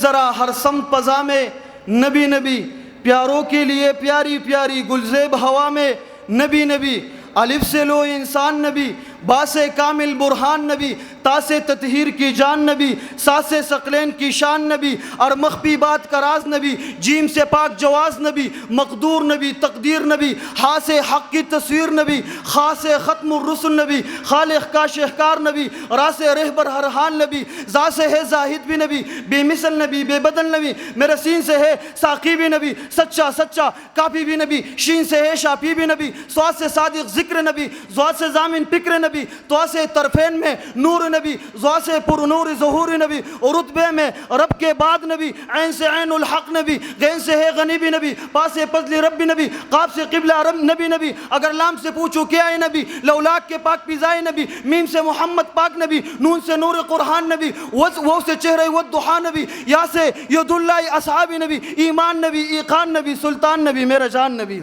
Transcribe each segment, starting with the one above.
ذرا ہر سمت پزا میں نبی نبی، پیاروں کے لیے پیاری پیاری گلزیب ہوا میں نبی نبی، الف سے لو انسان نبی، با سے کامل برہان نبی، تا سے تطہیر کی جان نبی، سا سے ثقلین کی شان نبی، اور مخفی بات کا راز نبی، جیم سے پاک جواز نبی، مقدور نبی، تقدیر نبی، ہا سے حق کی تصویر نبی، خا سے ختم الرسل نبی، خالق کا شہکار نبی، را سے رہبر ہر حال نبی، زا سے ہے زاہد بھی نبی، بے مثل نبی، بے بدل نبی، میرے سین سے ہے ساقی بھی نبی، سچا سچا کافی بھی نبی، شین سے ہے شافی بھی نبی، سواد سے صادق ذکر نبی، زواد سے ضامن فکر نبی، تو سے طرفین میں نور نبی، زوا سے پر نور ظہور نبی، اور رتبے میں رب کے بعد نبی، عین سے عین الحق نبی، غین سے ہے غنی بھی نبی، پا سے فضل رب نبی، قاف سے قبلہ رب نبی نبی، اگر لام سے پوچھو کیا ہے نبی، لولاک کے پاک پیزائے نبی، میم سے محمد پاک نبی، نون سے نور قرآن نبی، وہ سے چہرہ والضحا نبی، یا سے ید اللہ اصحاب نبی، ایمان نبی، ایقان نبی، سلطان نبی، میرا جان نبی،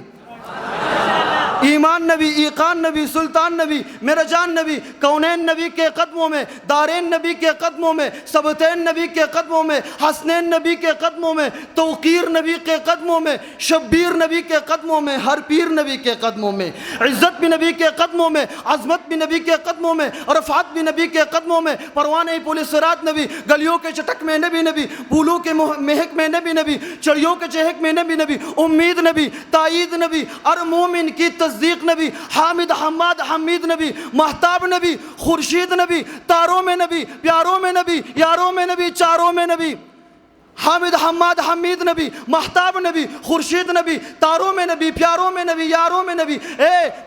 ایمان نبی، ایقان نبی، سلطان نبی، میرا جان نبی، کونین نبی کے قدموں میں، دارین نبی کے قدموں میں، سبتین نبی کے قدموں میں، حسنین نبی کے قدموں میں، توقیر نبی کے قدموں میں، شبیر نبی کے قدموں میں، ہر پیر نبی کے قدموں میں، عزت بھی نبی کے قدموں میں، عظمت بھی نبی کے قدموں میں، رفعت بھی نبی کے قدموں میں، پروانے پل صراط نبی، گلیوں کے چٹک میں نبی نبی، پھولوں کے مہک میں نبی نبی، چڑیوں کے چہک میں نبی نبی، امید نبی، تائید نبی، اور مومن کی تصدیق نبی، حامد حماد حمید نبی، مہتاب نبی، خورشید نبی، تاروں میں نبی، پیاروں میں نبی، یاروں میں نبی، چاروں میں نبی، حامد حماد حمید نبی، مہتاب نبی، خورشید نبی، تاروں میں نبی، پیاروں میں نبی، یاروں میں نبی،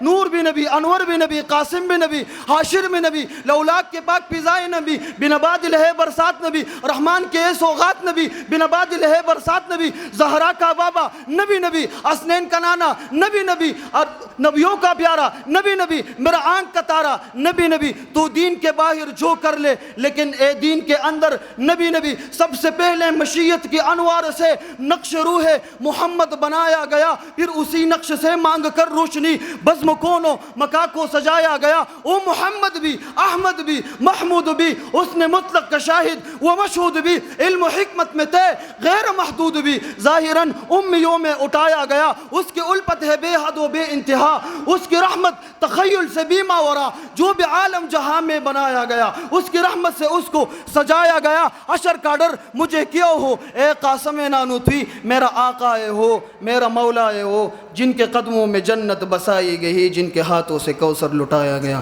نور بھی نبی، انور بھی نبی، قاسم بھی نبی، حاشر بھی نبی، لولاک کے پاک فضائے نبی، بنباد لہے برسات نبی، رحمان کے سوغات نبی، بنباد لہے برسات نبی، زہرا کا بابا نبی نبی، اسنین کا نانا نبی نبی، اور نبیوں کا پیارا نبی نبی، میرا آنکھ کا تارا نبی نبی، تو دین کے باہر جو کر لے لیکن اے دین کے اندر نبی نبی، سب سے پہلے مشیت کی انوار سے نقش روح محمد بنایا گیا، پھر اسی نقش سے مانگ کر روشنی بزم کون و مکا کو سجایا گیا، او محمد بھی، احمد بھی، محمود بھی، اس نے مطلق کا شاہد و مشہود بھی، علم و حکمت میں تے غیر محدود بھی، ظاہراً امیوں میں اٹھایا گیا، اس کی الفت ہے بے حد و بے انتہا، اس کی رحمت تخیل سے بھی ماورا، جو بھی عالم جہاں میں بنایا گیا، اس کی رحمت سے اس کو سجایا گیا، عشر کا ڈر مجھے کیوں ہو، اے قاسم نانوتوی، میرا آقا ہو، میرا مولا ہو، جن کے قدموں میں جنت بسائی گئی، جن کے ہاتھوں سے کوثر لٹایا گیا۔